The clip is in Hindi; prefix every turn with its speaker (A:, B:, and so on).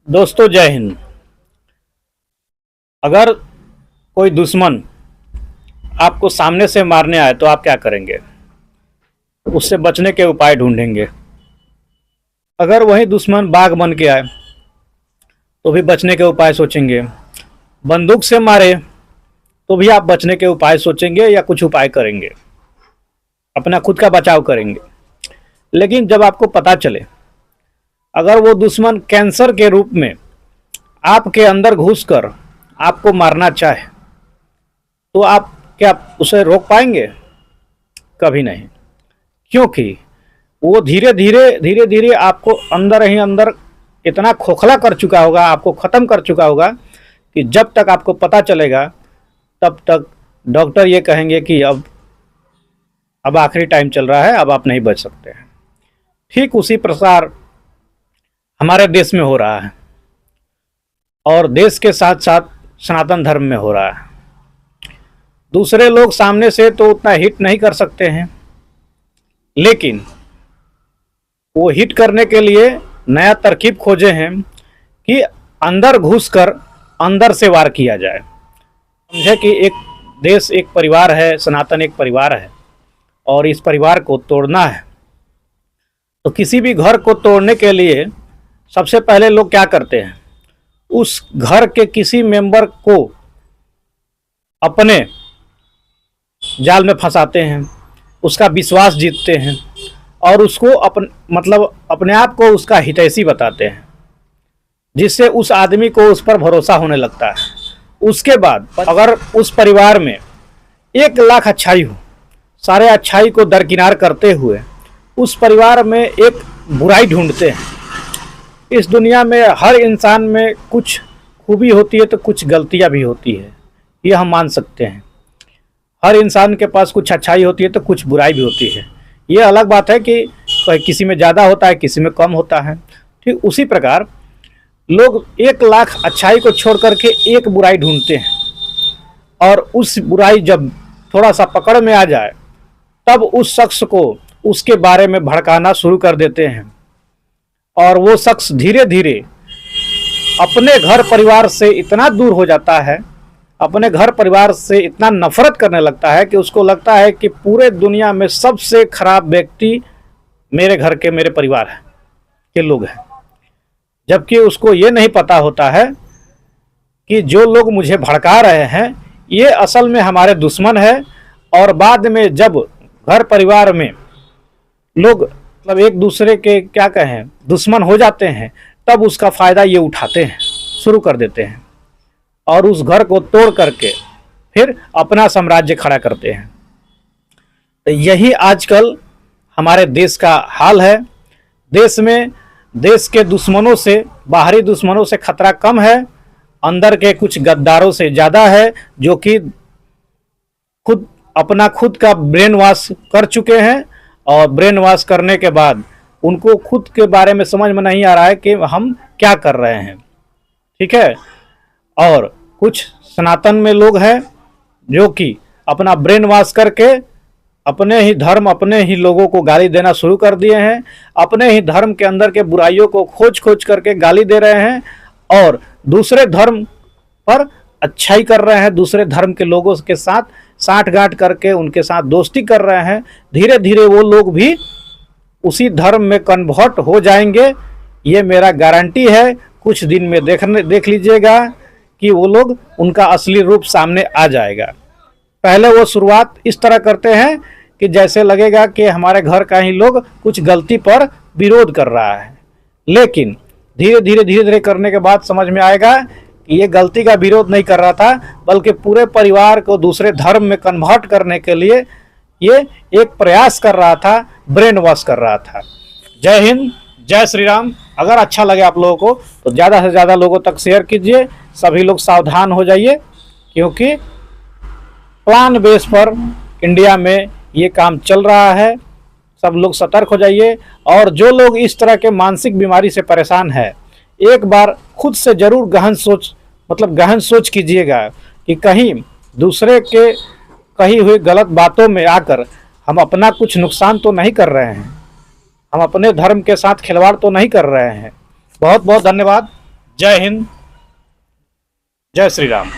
A: दोस्तों जय हिंद। अगर कोई दुश्मन आपको सामने से मारने आए तो आप क्या करेंगे? उससे बचने के उपाय ढूंढेंगे। अगर वही दुश्मन बाघ बन के आए तो भी बचने के उपाय सोचेंगे। बंदूक से मारे तो भी आप बचने के उपाय सोचेंगे या कुछ उपाय करेंगे, अपना खुद का बचाव करेंगे। लेकिन जब आपको पता चले अगर वो दुश्मन कैंसर के रूप में आपके अंदर घुसकर आपको मारना चाहे तो आप क्या उसे रोक पाएंगे? कभी नहीं, क्योंकि वो धीरे धीरे आपको अंदर ही अंदर इतना खोखला कर चुका होगा, आपको ख़त्म कर चुका होगा कि जब तक आपको पता चलेगा तब तक डॉक्टर ये कहेंगे कि अब आखिरी टाइम चल रहा है, अब आप नहीं बच सकते हैं। ठीक उसी प्रकार हमारे देश में हो रहा है और देश के साथ साथ सनातन धर्म में हो रहा है। दूसरे लोग सामने से तो उतना हिट नहीं कर सकते हैं, लेकिन वो हिट करने के लिए नया तरकीब खोजे हैं कि अंदर घुसकर अंदर से वार किया जाए। समझे कि एक देश एक परिवार है, सनातन एक परिवार है और इस परिवार को तोड़ना है। तो किसी भी घर को तोड़ने के लिए सबसे पहले लोग क्या करते हैं, उस घर के किसी मेंबर को अपने जाल में फंसाते हैं, उसका विश्वास जीतते हैं और उसको अपने आप को उसका हितैषी बताते हैं, जिससे उस आदमी को उस पर भरोसा होने लगता है। उसके बाद अगर उस परिवार में 1,00,000 अच्छाई हो, सारे अच्छाई को दरकिनार करते हुए उस परिवार में एक बुराई ढूंढते हैं। इस दुनिया में हर इंसान में कुछ खूबी होती है तो कुछ गलतियां भी होती है, ये हम मान सकते हैं। हर इंसान के पास कुछ अच्छाई होती है तो कुछ बुराई भी होती है। ये अलग बात है कि किसी में ज़्यादा होता है, किसी में कम होता है। ठीक उसी प्रकार लोग 1,00,000 अच्छाई को छोड़ करके एक बुराई ढूंढते हैं और उस बुराई जब थोड़ा सा पकड़ में आ जाए तब उस शख्स को उसके बारे में भड़काना शुरू कर देते हैं और वो शख्स धीरे धीरे अपने घर परिवार से इतना दूर हो जाता है, अपने घर परिवार से इतना नफरत करने लगता है कि उसको लगता है कि पूरे दुनिया में सबसे खराब व्यक्ति मेरे घर के, मेरे परिवार के लोग हैं। जबकि उसको ये नहीं पता होता है कि जो लोग मुझे भड़का रहे हैं ये असल में हमारे दुश्मन है और बाद में जब घर परिवार में लोग एक दूसरे के क्या कहें दुश्मन हो जाते हैं तब उसका फ़ायदा ये उठाते हैं, शुरू कर देते हैं और उस घर को तोड़ करके फिर अपना साम्राज्य खड़ा करते हैं। तो यही आजकल हमारे देश का हाल है। देश में देश के दुश्मनों से, बाहरी दुश्मनों से खतरा कम है, अंदर के कुछ गद्दारों से ज़्यादा है जो कि खुद का ब्रेन वॉश कर चुके हैं और ब्रेन वॉश करने के बाद उनको खुद के बारे में समझ में नहीं आ रहा है कि हम क्या कर रहे हैं। ठीक है, और कुछ सनातन में लोग हैं जो कि अपना ब्रेन वॉश करके अपने ही धर्म, अपने ही लोगों को गाली देना शुरू कर दिए हैं, अपने ही धर्म के अंदर के बुराइयों को खोज करके गाली दे रहे हैं और दूसरे धर्म पर अच्छाई कर रहे हैं, दूसरे धर्म के लोगों के साथ साठगांठ करके उनके साथ दोस्ती कर रहे हैं। धीरे धीरे वो लोग भी उसी धर्म में कन्वर्ट हो जाएंगे, ये मेरा गारंटी है। कुछ दिन में देख लीजिएगा कि वो लोग, उनका असली रूप सामने आ जाएगा। पहले वो शुरुआत इस तरह करते हैं कि जैसे लगेगा कि हमारे घर का ही लोग कुछ गलती पर विरोध कर रहा है, लेकिन धीरे धीरे करने के बाद समझ में आएगा कि ये गलती का विरोध नहीं कर रहा था, बल्कि पूरे परिवार को दूसरे धर्म में कन्वर्ट करने के लिए ये एक प्रयास कर रहा था, ब्रेन वॉश कर रहा था। जय हिंद, जय श्री राम। अगर अच्छा लगे आप लोगों को तो ज़्यादा से ज़्यादा लोगों तक शेयर कीजिए। सभी लोग सावधान हो जाइए, क्योंकि प्लान बेस पर इंडिया में ये काम चल रहा है। सब लोग सतर्क हो जाइए और जो लोग इस तरह के मानसिक बीमारी से परेशान है, एक बार खुद से जरूर गहन सोच कीजिएगा कि कहीं दूसरे के कही हुई गलत बातों में आकर हम अपना कुछ नुकसान तो नहीं कर रहे हैं, हम अपने धर्म के साथ खिलवाड़ तो नहीं कर रहे हैं। बहुत बहुत धन्यवाद। जय हिंद, जय श्री राम।